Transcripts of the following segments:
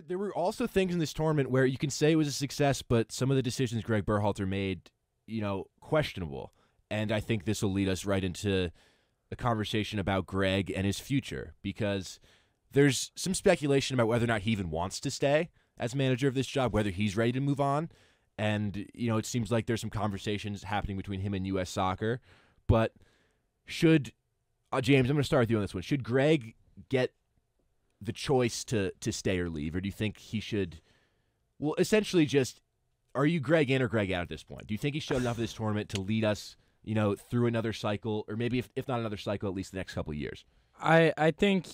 There were also things in this tournament where you can say it was a success, but some of the decisions Gregg Berhalter made, questionable. And I think this will lead us right into a conversation about Gregg and his future, because there's some speculation about whether or not he even wants to stay as manager of this job, whether he's ready to move on. And, it seems like there's some conversations happening between him and U.S. Soccer. But should, James, I'm going to start with you on this one. Should Gregg get the choice to stay or leave, or do you think he should, essentially just, are you Gregg in or Gregg out at this point? Do you think he showed enough of this tournament to lead us, through another cycle, or maybe if not another cycle, at least the next couple of years? I think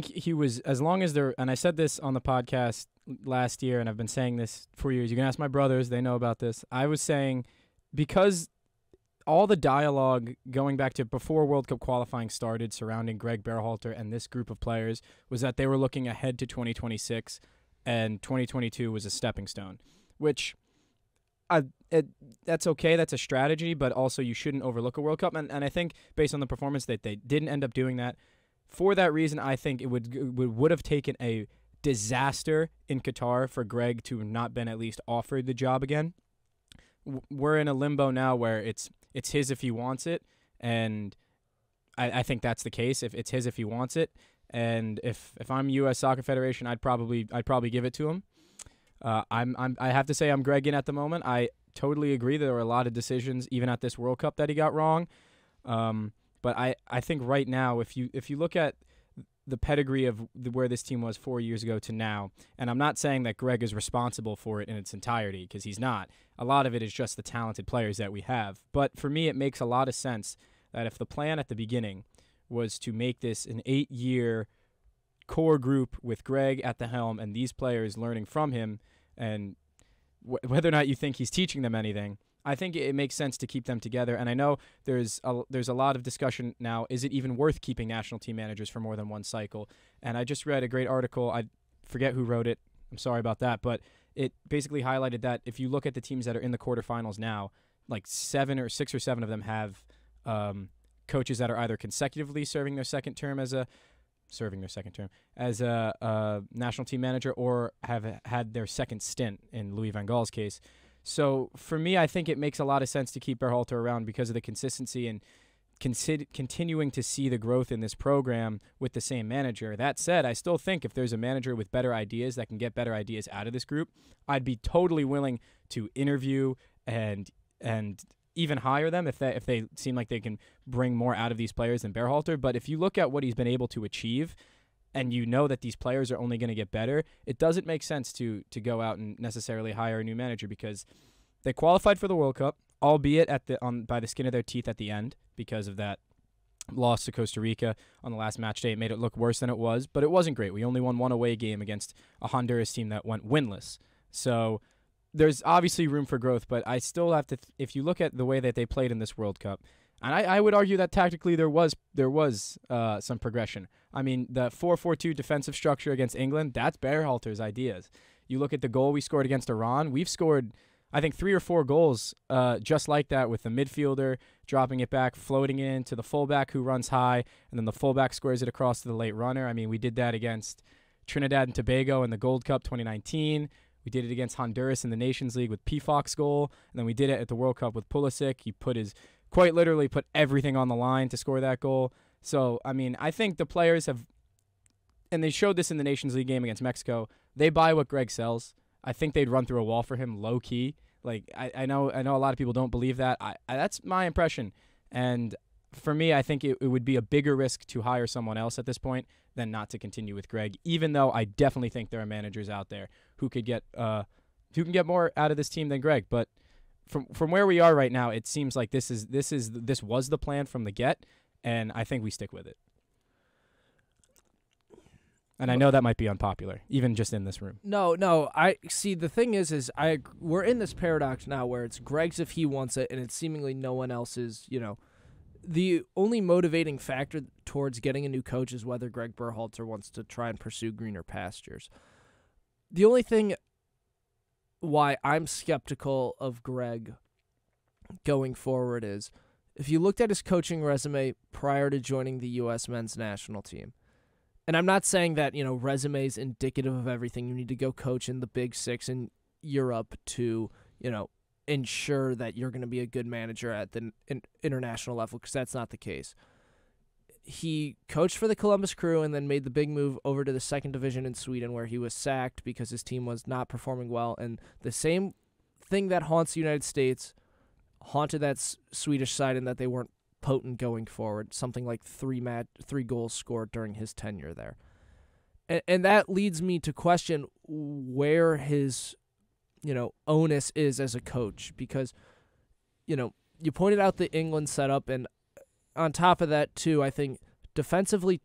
he was, as long as and I said this on the podcast last year, and I've been saying this for years. You can ask my brothers; they know about this. I was saying, because all the dialogue going back to before World Cup qualifying started surrounding Gregg Berhalter and this group of players was that they were looking ahead to 2026, and 2022 was a stepping stone, which that's okay. That's a strategy, but also you shouldn't overlook a World Cup. And I think based on the performance that they didn't end up doing that. For that reason, I think it would have taken a disaster in Qatar for Gregg to have not been at least offered the job again. We're in a limbo now where it's his if he wants it, and I think that's the case. If it's his if he wants it, and if I'm U.S. Soccer Federation, I'd probably give it to him. I have to say I'm Gregg in at the moment. I totally agree that there were a lot of decisions even at this World Cup that he got wrong. But I think right now, if you look at the pedigree of where this team was 4 years ago to now, and I'm not saying that Gregg is responsible for it in its entirety, because he's not. A lot of it is just the talented players that we have. But for me, it makes a lot of sense that if the plan at the beginning was to make this an 8-year core group with Gregg at the helm and these players learning from him, and whether or not you think he's teaching them anything, I think it makes sense to keep them together. And I know there's a lot of discussion now. Is it even worth keeping national team managers for more than one cycle? And I just read a great article. I forget who wrote it. I'm sorry about that. But it basically highlighted that if you look at the teams that are in the quarterfinals now, like 6 or 7 of them have coaches that are either consecutively serving their second term as a national team manager, or have had their second stint in Louis van Gaal's case. So for me, I think it makes a lot of sense to keep Berhalter around because of the consistency and continuing to see the growth in this program with the same manager. That said, I still think if there's a manager with better ideas that can get better ideas out of this group, I'd be totally willing to interview and even hire them if they seem like they can bring more out of these players than Berhalter. But if you look at what he's been able to achieve, and you know that these players are only going to get better, it doesn't make sense to go out and necessarily hire a new manager, because they qualified for the World Cup, albeit by the skin of their teeth at the end because of that loss to Costa Rica on the last match day. It made it look worse than it was, but it wasn't great. We only won one away game against a Honduras team that went winless. So there's obviously room for growth, but I still have to, if you look at the way that they played in this World Cup, and I would argue that tactically there was some progression. I mean, the 4-4-2 defensive structure against England, that's Berhalter's ideas. You look at the goal we scored against Iran, we've scored, I think, 3 or 4 goals just like that, with the midfielder dropping it back, floating it in to the fullback who runs high, and then the fullback squares it across to the late runner. I mean, we did that against Trinidad and Tobago in the Gold Cup 2019. We did it against Honduras in the Nations League with Pifok's goal, and then we did it at the World Cup with Pulisic. He quite literally put everything on the line to score that goal. So, I mean, I think the players have, and they showed this in the Nations League game against Mexico, they buy what Gregg sells. I think they'd run through a wall for him low-key. Like, I know a lot of people don't believe that. That's my impression. And for me, I think it would be a bigger risk to hire someone else at this point than not to continue with Gregg, even though I definitely think there are managers out there who can get more out of this team than Gregg. But from where we are right now, it seems like this was the plan from the get, and I think we stick with it. And I know that might be unpopular, even just in this room. No. I see. The thing is we're in this paradox now where it's Gregg's if he wants it, and it's seemingly no one else's. The only motivating factor towards getting a new coach is whether Gregg Berhalter wants to try and pursue greener pastures. The only thing why I'm skeptical of Gregg going forward is if you looked at his coaching resume prior to joining the U.S. men's national team, and I'm not saying that, resume is indicative of everything. You need to go coach in the Big Six in Europe to, ensure that you're going to be a good manager at the international level, because that's not the case. He coached for the Columbus Crew and then made the big move over to the second division in Sweden, where he was sacked because his team was not performing well. And the same thing that haunts the United States haunted that Swedish side, in that they weren't potent going forward. Something like 3 goals scored during his tenure there. And that leads me to question where his onus is as a coach, because, you pointed out the England setup, and on top of that, too, I think defensively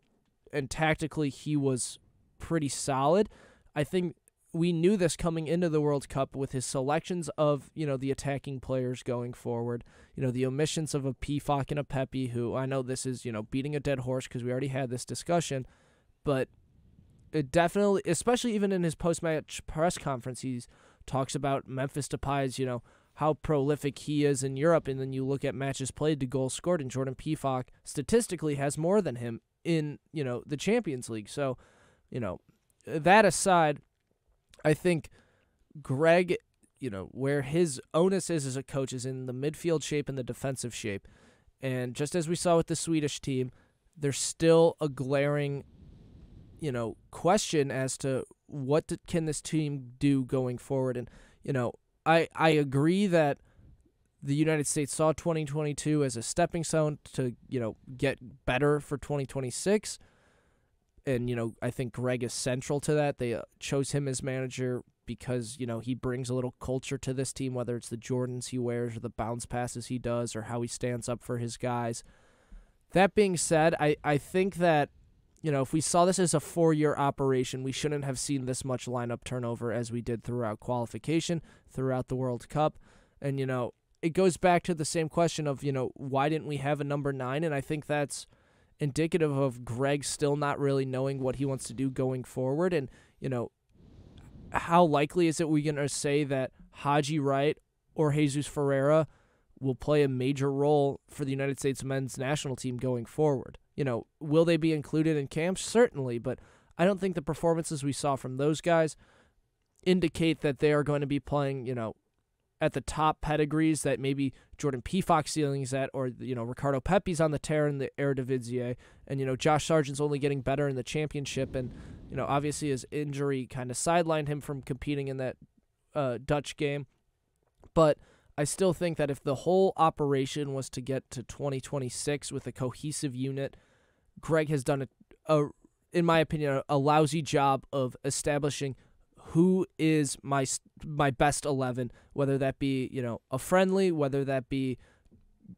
and tactically he was pretty solid. I think we knew this coming into the World Cup with his selections of, the attacking players going forward, the omissions of a Pifak and a Pepe, who I know this is, beating a dead horse because we already had this discussion, but it definitely, especially even in his post-match press conference, he's talks about Memphis Depay's, how prolific he is in Europe, and then you look at matches played to goals scored, and Jordan Pifak statistically has more than him in, the Champions League. So, that aside, I think Gregg, where his onus is as a coach is in the midfield shape and the defensive shape. And just as we saw with the Swedish team, there's still a glaring, question as to what can this team do going forward. And, I agree that the United States saw 2022 as a stepping stone to, get better for 2026. And, I think Gregg is central to that. They chose him as manager because, he brings a little culture to this team, whether it's the Jordans he wears or the bounce passes he does or how he stands up for his guys. That being said, I think that, if we saw this as a 4-year operation, we shouldn't have seen this much lineup turnover as we did throughout qualification, throughout the World Cup. And, it goes back to the same question of, why didn't we have a number 9? And I think that's indicative of Gregg still not really knowing what he wants to do going forward. And, how likely is it we're going to say that Haji Wright or Jesus Ferreira will play a major role for the United States men's national team going forward? Will they be included in camps? Certainly, but I don't think the performances we saw from those guys indicate that they are going to be playing, at the top pedigrees that maybe Jordan Pifak's ceiling is at, or, Ricardo Pepi's on the tear in the Eredivisie, and, Josh Sargent's only getting better in the championship, and, obviously his injury kind of sidelined him from competing in that Dutch game. But I still think that if the whole operation was to get to 2026 with a cohesive unit, Gregg has done in my opinion, a lousy job of establishing who is my best 11, whether that be, a friendly, whether that be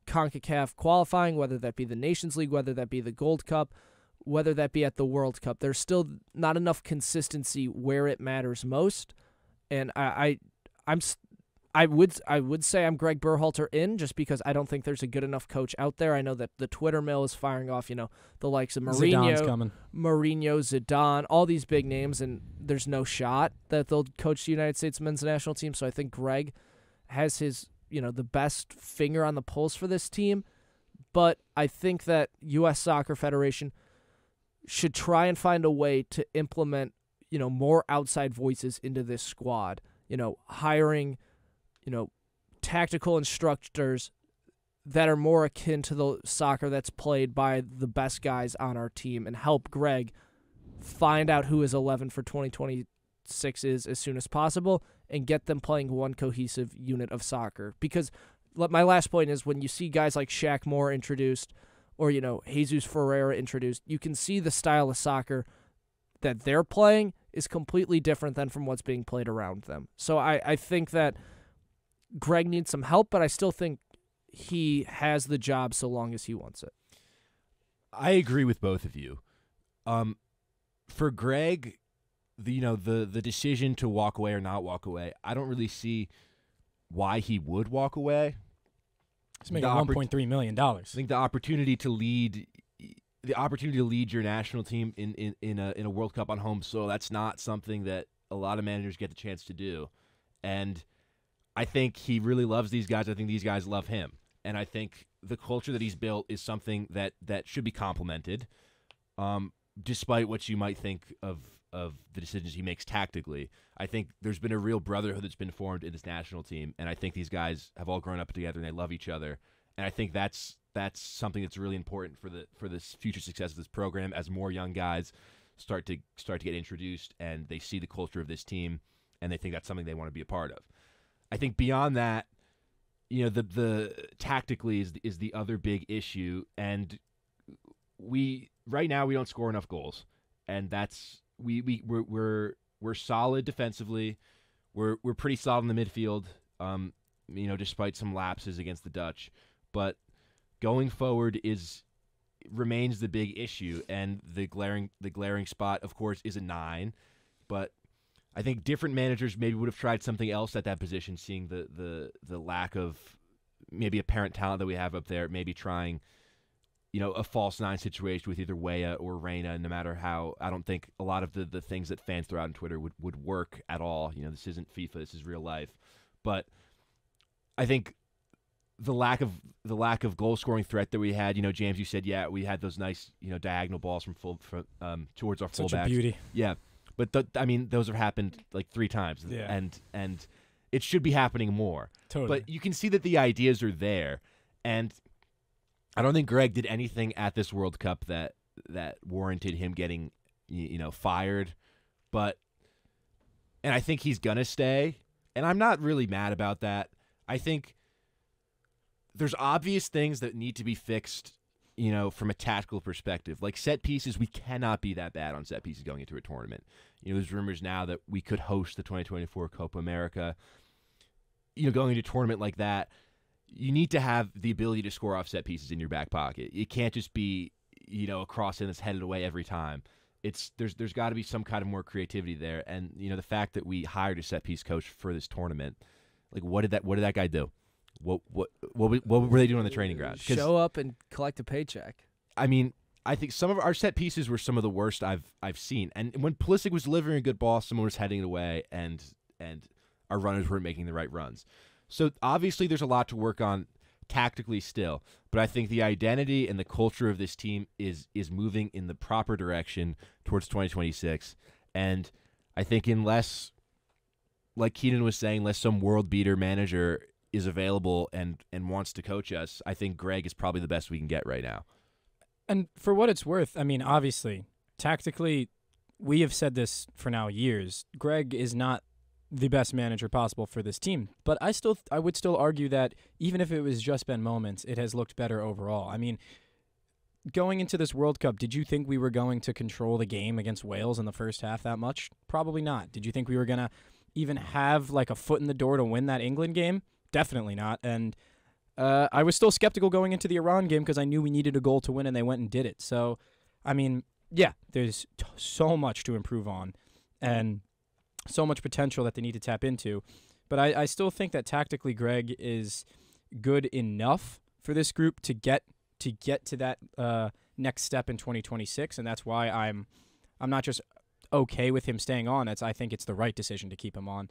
CONCACAF qualifying, whether that be the Nations League, whether that be the Gold Cup, whether that be at the World Cup. There's still not enough consistency where it matters most, and I would say I'm Gregg Berhalter in, just because I don't think there's a good enough coach out there. I know that the Twitter mill is firing off, the likes of Mourinho, Zidane, all these big names, and there's no shot that they'll coach the United States men's national team. So I think Gregg has his, the best finger on the pulse for this team. But I think that U.S. Soccer Federation should try and find a way to implement, more outside voices into this squad, hiring tactical instructors that are more akin to the soccer that's played by the best guys on our team, and help Gregg find out who his 11 for 2026 is as soon as possible and get them playing one cohesive unit of soccer. Because my last point is, when you see guys like Shaq Moore introduced or, Jesus Ferreira introduced, you can see the style of soccer that they're playing is completely different than from what's being played around them. So I think that Gregg needs some help, but I still think he has the job so long as he wants it. I agree with both of you. For Gregg, the decision to walk away or not walk away, I don't really see why he would walk away. He's making $1.3 million. I think the opportunity to lead your national team in a World Cup on home soil, that's not something that a lot of managers get the chance to do. And I think he really loves these guys. I think these guys love him. And I think the culture that he's built is something that should be complimented. despite what you might think of the decisions he makes tactically. I think there's been a real brotherhood that's been formed in this national team, and I think these guys have all grown up together and they love each other. And I think that's something that's really important for this future success of this program as more young guys start to get introduced and they see the culture of this team and they think that's something they want to be a part of. I think beyond that, you know, the tactically is the other big issue, and right now we don't score enough goals, and that's we're solid defensively. We're pretty solid in the midfield, you know, despite some lapses against the Dutch. But going forward remains the big issue, and the glaring spot, of course, is a 9. But I think different managers maybe would have tried something else at that position, seeing the lack of maybe apparent talent that we have up there. Maybe trying, you know, a false 9 situation with either Weah or Reyna. No matter how, I don't think a lot of the things that fans throw out on Twitter would work at all. You know, this isn't FIFA, this is real life. But I think the lack of goal scoring threat that we had, you know, James, you said, yeah, we had those nice, you know, diagonal balls from towards our fullbacks. Such a beauty. Yeah, but I mean, those have happened like 3 times, yeah. and it should be happening more. Totally. But you can see that the ideas are there, and I don't think Gregg did anything at this World Cup that warranted him getting, you know, fired. And I think he's gonna stay, and I'm not really mad about that. I think there's obvious things that need to be fixed, you know, from a tactical perspective. Like set pieces, we cannot be that bad on set pieces going into a tournament. You know, there's rumors now that we could host the 2024 Copa America. You know, going into a tournament like that, you need to have the ability to score off set pieces in your back pocket. It can't just be, you know, a cross in that's headed away every time. There's got to be some kind of more creativity there. And, you know, the fact that we hired a set piece coach for this tournament, like what did that guy do? What were they doing on the training ground? Show up and collect a paycheck. I mean, I think some of our set pieces were some of the worst I've seen. And when Pulisic was delivering a good ball, someone was heading it away, and our runners weren't making the right runs. So obviously there's a lot to work on tactically still, but I think the identity and the culture of this team is moving in the proper direction towards 2026. And I think unless, like Keenan was saying, unless some world beater manager is available and wants to coach us, I think Gregg is probably the best we can get right now. And for what it's worth, I mean, obviously, tactically, we have said this for now years. Gregg is not the best manager possible for this team. But I would still argue that even if it was just been moments, it has looked better overall. I mean, going into this World Cup, did you think we were going to control the game against Wales in the first half that much? Probably not. Did you think we were going to even have like a foot in the door to win that England game? Definitely not. And I was still skeptical going into the Iran game because I knew we needed a goal to win, and they went and did it. So, I mean, yeah, there's so much to improve on and so much potential that they need to tap into. But I still think that tactically Gregg is good enough for this group to get to that next step in 2026, and that's why I'm not just okay with him staying on. I think it's the right decision to keep him on.